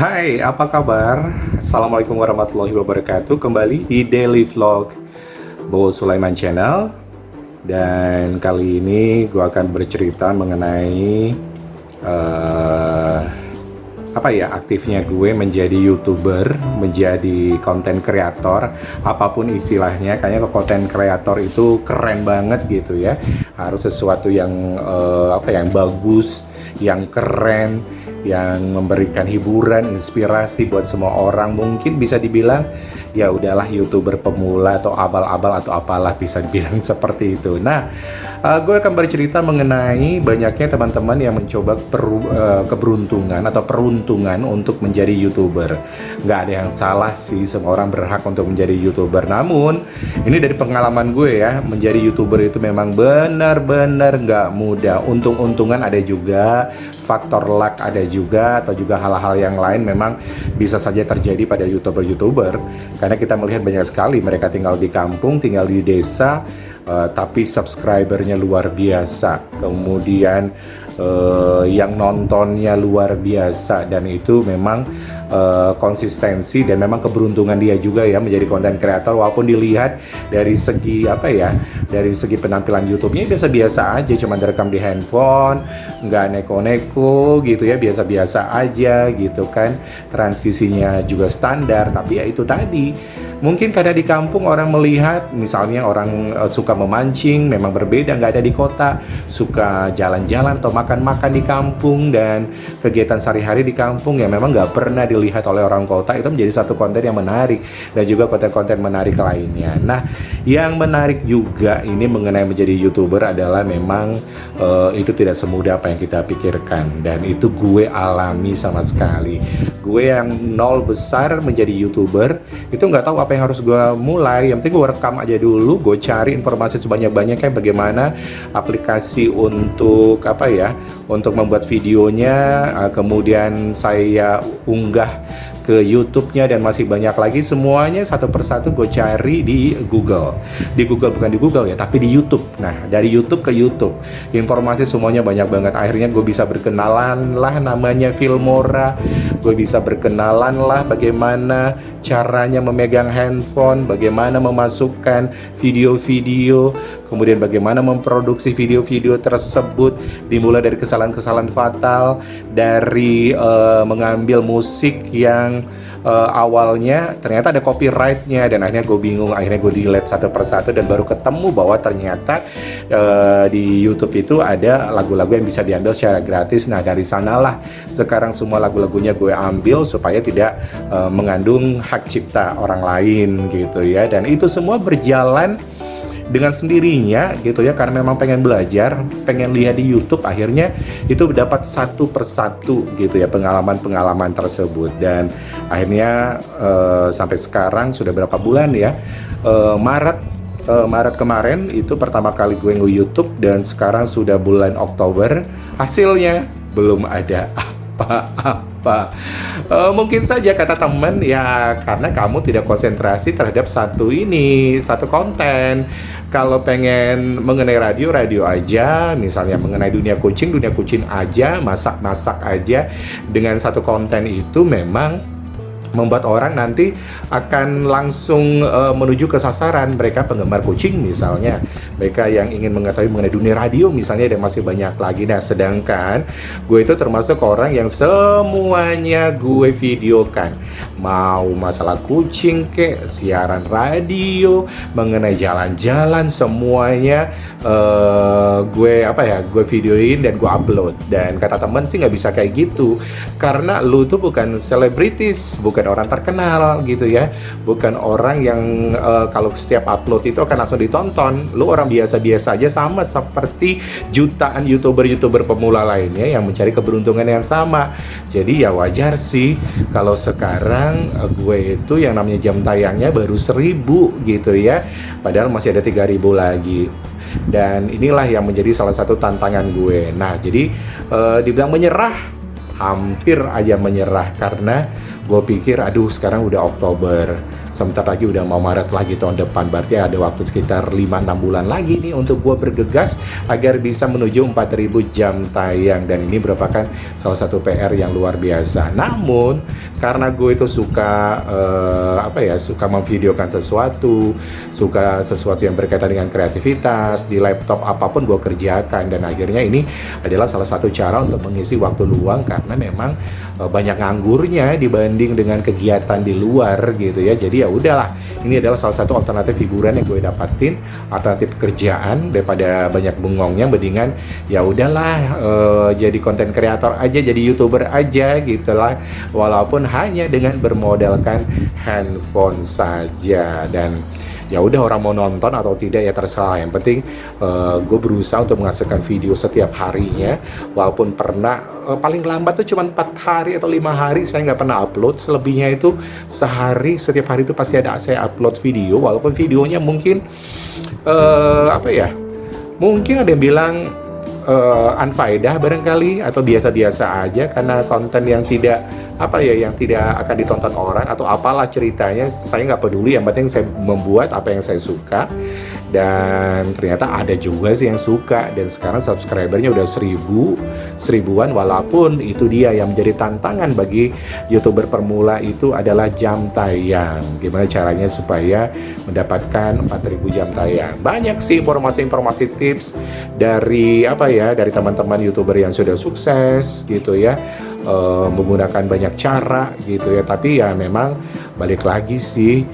Hai, apa kabar? Assalamualaikum warahmatullahi wabarakatuh. Kembali di Daily Vlog Bowo Sulaiman Channel. Dan kali ini gue akan bercerita mengenai aktifnya gue menjadi YouTuber, menjadi konten kreator, apapun istilahnya. Kayaknya konten kreator itu keren banget gitu ya. Harus sesuatu yang yang bagus, yang keren, yang memberikan hiburan, inspirasi buat semua orang. Mungkin bisa dibilang ya udahlah YouTuber pemula atau abal-abal atau apalah, bisa dibilang seperti itu. Nah, gue akan bercerita mengenai banyaknya teman-teman yang mencoba keberuntungan atau peruntungan untuk menjadi YouTuber. Nggak ada yang salah sih, semua orang berhak untuk menjadi YouTuber. Namun, ini dari pengalaman gue ya, menjadi YouTuber itu memang benar-benar nggak mudah. Untung-untungan ada juga, faktor luck ada juga, atau juga hal-hal yang lain memang bisa saja terjadi pada YouTuber-YouTuber. Karena kita melihat banyak sekali mereka tinggal di kampung, tinggal di desa, tapi subscribernya luar biasa. Kemudian yang nontonnya luar biasa, dan itu memang konsistensi dan memang keberuntungan dia juga ya menjadi konten kreator. Walaupun dilihat dari segi dari segi penampilan YouTube-nya biasa-biasa aja, cuma direkam di handphone, nggak neko-neko gitu ya, biasa-biasa aja gitu kan. Transisinya juga standar, tapi ya itu tadi, mungkin karena di kampung orang melihat, misalnya orang suka memancing, memang berbeda, nggak ada di kota, suka jalan-jalan atau makan-makan di kampung, dan kegiatan sehari-hari di kampung yang memang nggak pernah dilihat oleh orang kota. Itu menjadi satu konten yang menarik, dan juga konten-konten menarik lainnya. Nah, yang menarik juga ini mengenai menjadi YouTuber adalah memang itu tidak semudah apa yang kita pikirkan, dan itu gue alami sama sekali. Gue yang nol besar menjadi YouTuber, itu nggak tahu apa yang harus gue mulai. Yang penting gue rekam aja dulu, gue cari informasi sebanyak-banyaknya bagaimana aplikasi untuk untuk membuat videonya, kemudian saya unggah ke YouTube-nya, dan masih banyak lagi. Semuanya satu persatu gue cari di Google. Bukan di Google ya, tapi di YouTube. Nah, dari YouTube ke YouTube, informasi semuanya banyak banget. Akhirnya gue bisa berkenalan lah namanya Filmora. Gue bisa berkenalan lah bagaimana caranya memegang handphone, bagaimana memasukkan video-video, kemudian bagaimana memproduksi video-video tersebut. Dimulai dari kesalahan-kesalahan fatal, dari mengambil musik yang awalnya ternyata ada copyright-nya, dan akhirnya gue bingung, akhirnya gue delete satu persatu, dan baru ketemu bahwa ternyata di YouTube itu ada lagu-lagu yang bisa diambil secara gratis. Nah, dari sanalah sekarang semua lagu-lagunya gue ambil supaya tidak mengandung hak cipta orang lain gitu ya. Dan itu semua berjalan dengan sendirinya gitu ya, karena memang pengen belajar, pengen lihat di YouTube. Akhirnya itu dapat satu persatu gitu ya pengalaman-pengalaman tersebut, dan akhirnya sampai sekarang sudah berapa bulan ya, Maret kemarin itu pertama kali gue nge-YouTube, dan sekarang sudah bulan Oktober, hasilnya belum ada apa-apa. Mungkin saja kata temen, ya karena kamu tidak konsentrasi terhadap satu konten. Kalau pengen mengenai radio aja, misalnya mengenai dunia kucing aja, masak aja, dengan satu konten itu memang membuat orang nanti akan langsung menuju ke sasaran. Mereka penggemar kucing misalnya, mereka yang ingin mengetahui mengenai dunia radio misalnya, dan masih banyak lagi. Nah, sedangkan gue itu termasuk orang yang semuanya gue videokan, mau masalah kucing kek, siaran radio, mengenai jalan-jalan, semuanya gue videoin dan gue upload. Dan kata teman sih nggak bisa kayak gitu, karena lu tuh bukan selebritis, bukan orang terkenal gitu ya, bukan orang yang kalau setiap upload itu akan langsung ditonton. Lu orang biasa-biasa aja, sama seperti jutaan YouTuber pemula lainnya yang mencari keberuntungan yang sama. Jadi ya wajar sih kalau sekarang gue itu yang namanya jam tayangnya baru 1000 gitu ya, padahal masih ada 3000 lagi. Dan inilah yang menjadi salah satu tantangan gue. Nah, jadi dibilang menyerah, hampir aja menyerah, karena gue pikir aduh sekarang udah Oktober, sebentar lagi udah mau Maret lagi tahun depan, berarti ada waktu sekitar 5-6 bulan lagi nih untuk gue bergegas agar bisa menuju 4.000 jam tayang, dan ini merupakan salah satu PR yang luar biasa. Namun karena gue itu suka suka memvideokan sesuatu, suka sesuatu yang berkaitan dengan kreativitas di laptop, apapun gue kerjakan, dan akhirnya ini adalah salah satu cara untuk mengisi waktu luang, karena memang banyak nganggurnya dibanding dengan kegiatan di luar gitu ya. Jadi ya udahlah, ini adalah salah satu alternatif hiburan yang gue dapatin, alternatif kerjaan daripada banyak bengongnya. Mendingan ya udahlah, jadi konten kreator aja, jadi YouTuber aja gitu lah, walaupun hanya dengan bermodalkan handphone saja. Dan ya udah, orang mau nonton atau tidak ya terserah, yang penting gue berusaha untuk menghasilkan video setiap harinya, walaupun pernah paling lambat tuh cuma 4 hari atau 5 hari saya nggak pernah upload, selebihnya itu sehari, setiap hari itu pasti ada saya upload video, walaupun videonya mungkin mungkin ada yang bilang unfaedah barangkali, atau biasa-biasa aja karena konten yang tidak yang tidak akan ditonton orang atau apalah ceritanya, saya nggak peduli, yang penting saya membuat apa yang saya suka. Dan ternyata ada juga sih yang suka, dan sekarang subscribernya udah 1000-an, walaupun itu dia yang menjadi tantangan bagi YouTuber pemula, itu adalah jam tayang. Gimana caranya supaya mendapatkan 4.000 jam tayang? Banyak sih informasi-informasi tips dari dari teman-teman YouTuber yang sudah sukses gitu ya, menggunakan banyak cara gitu ya. Tapi ya memang balik lagi sih,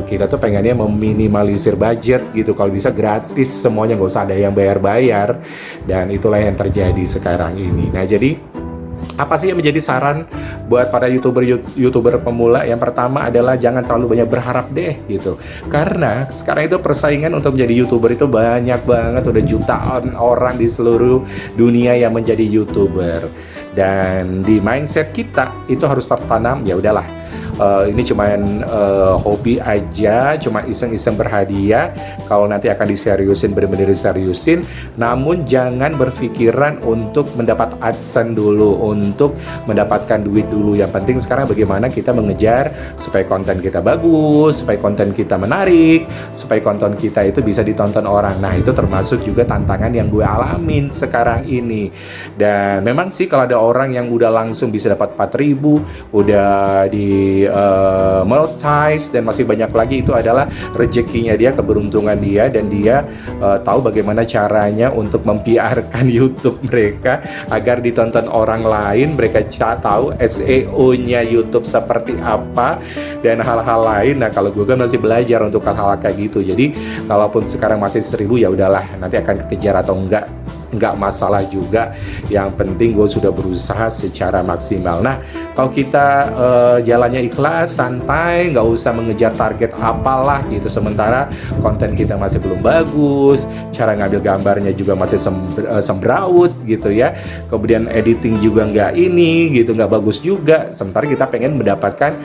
kita tuh pengennya meminimalisir budget gitu, kalau bisa gratis semuanya, nggak usah ada yang bayar-bayar, dan itulah yang terjadi sekarang ini. Nah, jadi apa sih yang menjadi saran buat para YouTuber pemula? Yang pertama adalah jangan terlalu banyak berharap deh gitu, karena sekarang itu persaingan untuk menjadi YouTuber itu banyak banget, udah jutaan orang di seluruh dunia yang menjadi YouTuber. Dan di mindset kita itu harus tertanam, ya udahlah, ini cuman hobi aja, cuma iseng-iseng berhadiah. Kalau nanti akan diseriusin, bener-bener diseriusin. Namun jangan berpikiran untuk mendapat AdSense dulu, untuk mendapatkan duit dulu. Yang penting sekarang bagaimana kita mengejar supaya konten kita bagus, supaya konten kita menarik, supaya konten kita itu bisa ditonton orang. Nah, itu termasuk juga tantangan yang gue alamin sekarang ini. Dan memang sih kalau ada orang yang udah langsung bisa dapat 4.000, udah di monetize, dan masih banyak lagi, itu adalah rezekinya dia, keberuntungan dia, dan dia tahu bagaimana caranya untuk mempiarkan YouTube mereka agar ditonton orang lain. Mereka tahu SEO-nya YouTube seperti apa dan hal-hal lain. Nah, kalau gue kan masih belajar untuk hal-hal kayak gitu. Jadi kalaupun sekarang masih 1.000, ya udahlah, nanti akan kekejar atau enggak masalah juga. Yang penting gue sudah berusaha secara maksimal. Nah, kalau kita jalannya ikhlas, santai, nggak usah mengejar target apalah gitu, sementara konten kita masih belum bagus, cara ngambil gambarnya juga masih sembraut gitu ya, kemudian editing juga nggak bagus juga, sementara kita pengen mendapatkan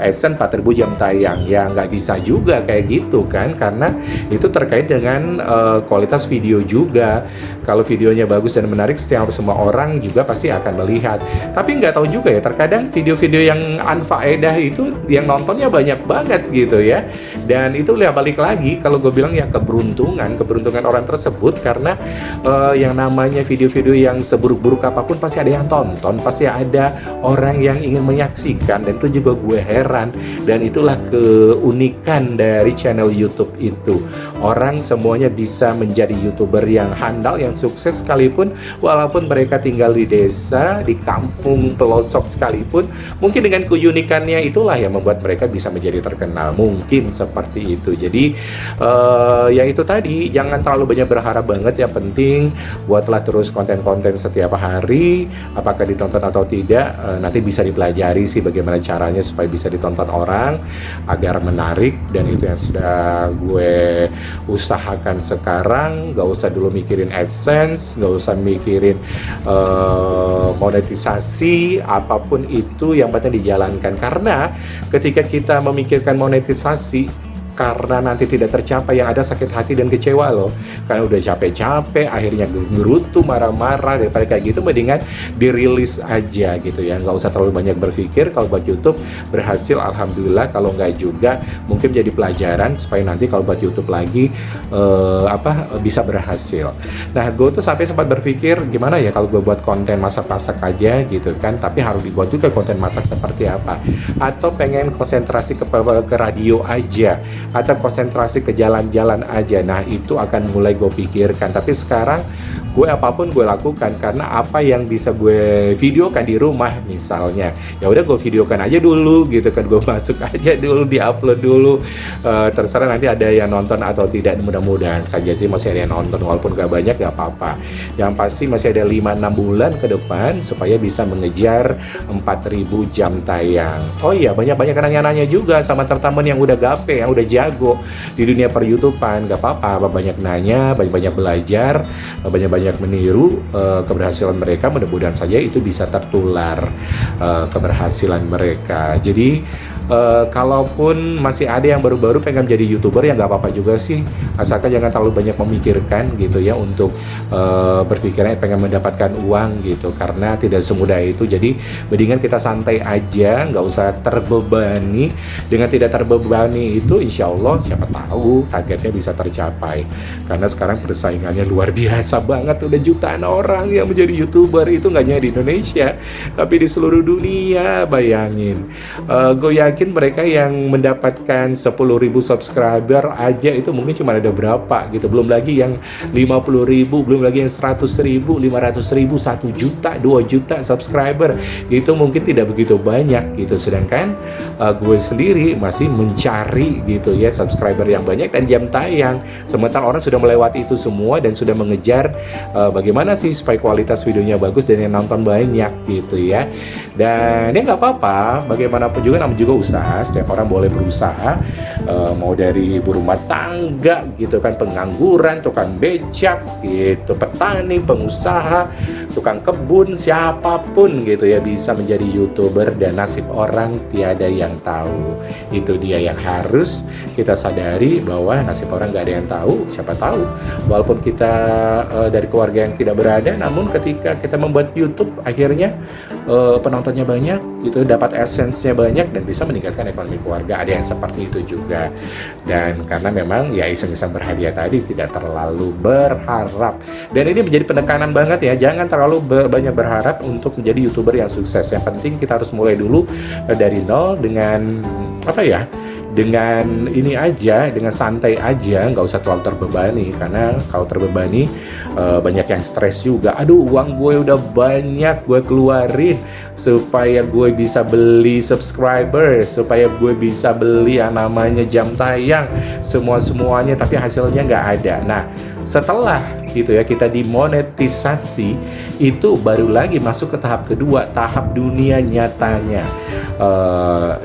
AdSense 4.000 jam tayang, ya nggak bisa juga kayak gitu kan, karena itu terkait dengan kualitas video juga. Kalau videonya bagus dan menarik, setiap semua orang juga pasti akan melihat. Tapi nggak tahu juga ya, terkadang video-video yang unfaedah itu yang nontonnya banyak banget gitu ya. Dan itu balik lagi, kalau gue bilang ya keberuntungan orang tersebut, karena yang namanya video-video yang seburuk-buruk apapun pasti ada yang tonton, pasti ada orang yang ingin menyaksikan, dan itu juga gue heran. Dan itulah keunikan dari channel YouTube itu. Orang semuanya bisa menjadi YouTuber yang handal, yang sukses sekalipun, walaupun mereka tinggal di desa, di kampung pelosok sekalipun. Mungkin dengan keunikannya itulah yang membuat mereka bisa menjadi terkenal, mungkin seperti itu. Jadi ya itu tadi, jangan terlalu banyak berharap banget. Yang penting buatlah terus konten-konten setiap hari, apakah ditonton atau tidak nanti bisa dipelajari sih bagaimana caranya supaya bisa ditonton orang agar menarik. Dan itu yang sudah gue usahakan sekarang. Gak usah dulu mikirin AdSense, gak usah mikirin monetisasi, apapun itu yang penting dijalankan. Karena ketika kita memikirkan monetisasi, karena nanti tidak tercapai, yang ada sakit hati dan kecewa loh. Karena udah capek-capek, akhirnya gerutu, marah-marah. Daripada kayak gitu, mendingan dirilis aja gitu ya. Nggak usah terlalu banyak berpikir. Kalau buat YouTube berhasil, alhamdulillah. Kalau nggak juga, mungkin jadi pelajaran supaya nanti kalau buat YouTube lagi bisa berhasil. Nah, gue tuh sampai sempat berpikir gimana ya kalau gue buat konten masak-masak aja gitu kan, tapi harus dibuat juga konten masak seperti apa, atau pengen konsentrasi ke radio aja, atau konsentrasi ke jalan-jalan aja. Nah, itu akan mulai gue pikirkan. Tapi sekarang gue apapun gue lakukan, karena apa yang bisa gue videokan di rumah misalnya, ya udah gue videokan aja dulu gitu kan, gue masuk aja dulu, diupload dulu, terserah nanti ada yang nonton atau tidak. Mudah-mudahan saja sih masih ada yang nonton, walaupun gak banyak gak apa-apa. Yang pasti masih ada 5-6 bulan ke depan supaya bisa mengejar 4.000 jam tayang. Oh iya, banyak-banyak nanya-nanya juga sama teman-teman yang udah gape, yang udah jago di dunia per-YouTubean. Gak apa-apa, banyak nanya, banyak-banyak belajar, banyak-banyak meniru keberhasilan mereka. Mudah-mudahan saja itu bisa tertular keberhasilan mereka. Jadi kalaupun masih ada yang baru-baru pengen jadi YouTuber, ya nggak apa-apa juga sih, asalkan jangan terlalu banyak memikirkan gitu ya untuk berpikirnya pengen mendapatkan uang gitu, karena tidak semudah itu. Jadi mendingan kita santai aja, nggak usah terbebani. Dengan tidak terbebani itu, insya Allah siapa tahu targetnya bisa tercapai. Karena sekarang persaingannya luar biasa banget, udah jutaan orang yang menjadi YouTuber. Itu nggak hanya di Indonesia, tapi di seluruh dunia. Bayangin, gue yakin mereka yang mendapatkan 10.000 subscriber aja itu mungkin cuma ada berapa gitu, belum lagi yang 50.000, belum lagi yang 100.000, 500.000, 1 juta, 2 juta subscriber, itu mungkin tidak begitu banyak gitu. Sedangkan gue sendiri masih mencari gitu ya subscriber yang banyak dan jam tayang, sementara orang sudah melewati itu semua dan sudah mengejar bagaimana sih supaya kualitas videonya bagus dan yang nonton banyak gitu ya. Dan ya nggak apa-apa, bagaimanapun juga namanya juga usaha, setiap orang boleh berusaha, mau dari ibu rumah tangga gitu kan, pengangguran, tukang becak gitu, petani, pengusaha, tukang kebun, siapapun gitu ya bisa menjadi YouTuber, dan nasib orang tiada yang tahu. Itu dia yang harus kita sadari, bahwa nasib orang gak ada yang tahu. Siapa tahu walaupun kita dari keluarga yang tidak berada, namun ketika kita membuat YouTube akhirnya penontonnya banyak gitu, dapat essence-nya banyak dan bisa meningkatkan ekonomi keluarga. Ada yang seperti itu juga. Dan karena memang ya iseng-iseng berhadiah tadi, tidak terlalu berharap. Dan ini menjadi penekanan banget ya, jangan terlalu banyak berharap untuk menjadi YouTuber yang sukses. Yang penting kita harus mulai dulu dari nol dengan dengan ini aja, dengan santai aja, nggak usah terlalu terbebani. Karena kalau terbebani banyak yang stres juga. Aduh, uang gue udah banyak gue keluarin supaya gue bisa beli subscriber, supaya gue bisa beli yang namanya jam tayang, semuanya, tapi hasilnya nggak ada. Nah, setelah gitu ya kita dimonetisasi, itu baru lagi masuk ke tahap kedua, tahap dunia nyatanya.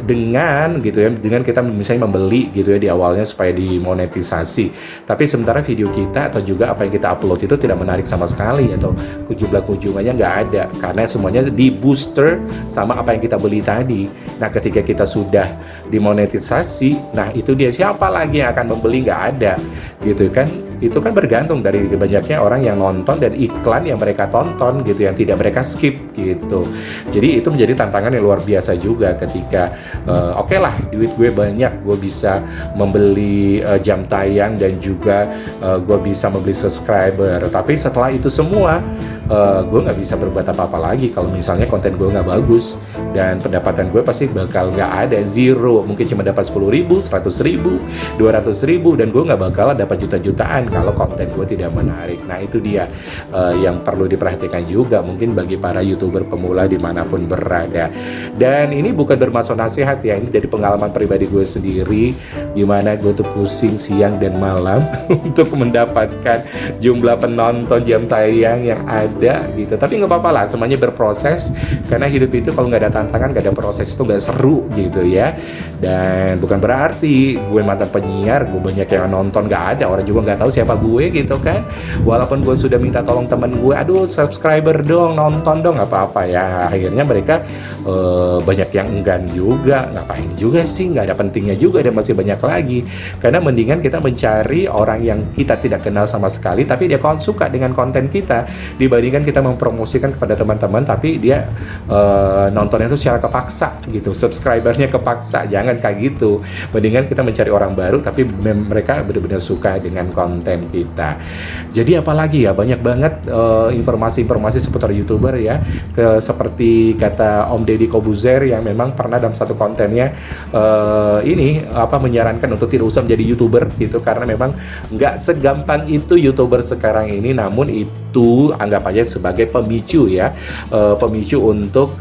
Dengan gitu ya, dengan kita misalnya membeli gitu ya di awalnya supaya dimonetisasi, tapi sementara video kita atau juga apa yang kita upload itu tidak menarik sama sekali, atau jumlah kunjungannya nggak ada, karena semuanya di booster sama apa yang kita beli tadi. Nah, ketika kita sudah dimonetisasi, nah itu dia, siapa lagi yang akan membeli? Nggak ada gitu kan. Itu kan bergantung dari banyaknya orang yang nonton dan iklan yang mereka tonton gitu, yang tidak mereka skip gitu. Jadi itu menjadi tantangan yang luar biasa juga ketika oke lah, duit gue banyak, gue bisa membeli jam tayang dan juga gue bisa membeli subscriber. Tapi setelah itu semua gue nggak bisa berbuat apa-apa lagi kalau misalnya konten gue nggak bagus, dan pendapatan gue pasti bakal nggak ada, zero. Mungkin cuma dapat 10.000, 100.000, 200.000, dan gue nggak bakal dapat juta-jutaan kalau konten gue tidak menarik. Nah, itu dia yang perlu diperhatikan juga mungkin bagi para YouTuber pemula dimanapun berada. Dan ini bukan bermaksud nasihat ya, ini dari pengalaman pribadi gue sendiri, gimana gue tuh pusing siang dan malam untuk mendapatkan jumlah penonton jam tayang yang ada ada gitu. Tapi nggak apa-apa lah, semuanya berproses, karena hidup itu kalau nggak ada tantangan, nggak ada proses itu nggak seru gitu ya. Dan bukan berarti gue mantan penyiar, gue banyak yang nonton, nggak ada, orang juga nggak tahu siapa gue gitu kan. Walaupun gue sudah minta tolong teman gue, aduh subscriber dong, nonton dong, nggak apa-apa ya. Akhirnya mereka banyak yang enggan juga, ngapain juga sih, nggak ada pentingnya juga, dan masih banyak lagi. Karena mendingan kita mencari orang yang kita tidak kenal sama sekali, tapi dia suka dengan konten kita, dibandingkan kita mempromosikan kepada teman-teman, tapi dia nontonnya itu secara kepaksa gitu, subscribernya kepaksa. Jangan kayak gitu. Mendingan kita mencari orang baru, tapi mereka benar-benar suka dengan konten kita. Jadi apalagi ya, banyak banget informasi-informasi seputar YouTuber ya, seperti kata Om Deddy Kobuzer yang memang pernah dalam satu kontennya menyarankan untuk tidak usah menjadi YouTuber gitu, karena memang nggak segampang itu YouTuber sekarang ini. Namun itu anggap aja sebagai pemicu ya, pemicu untuk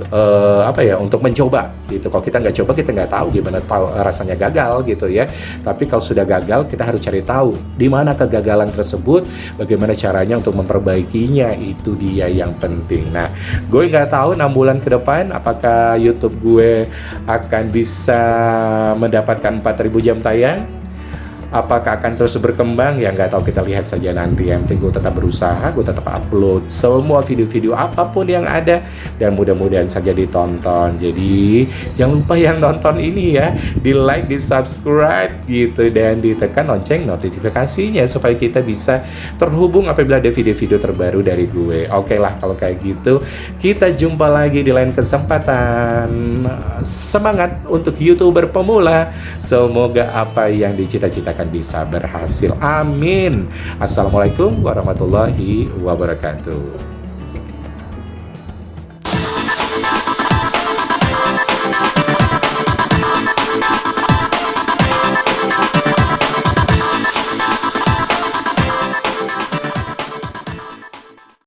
untuk mencoba gitu. Kalau kita nggak coba, kita nggak tahu gimana rasanya gagal gitu ya. Tapi kalau sudah gagal, kita harus cari tahu di mana kegagalan tersebut, bagaimana caranya untuk memperbaikinya, itu dia yang penting. Nah, gue nggak tahu 6 bulan ke depan apakah YouTube gue akan bisa mendapatkan 4.000 jam tayang. Apakah akan terus berkembang? Ya nggak tahu, kita lihat saja nanti. Yang penting gue tetap berusaha, gue tetap upload semua video-video apapun yang ada, dan mudah-mudahan saja ditonton. Jadi jangan lupa yang nonton ini ya, di like, di subscribe gitu, dan ditekan lonceng notifikasinya supaya kita bisa terhubung apabila ada video-video terbaru dari gue. Oke lah kalau kayak gitu, kita jumpa lagi di lain kesempatan. Semangat untuk YouTuber pemula, semoga apa yang dicita-citakan bisa berhasil. Amin. Assalamualaikum warahmatullahi wabarakatuh.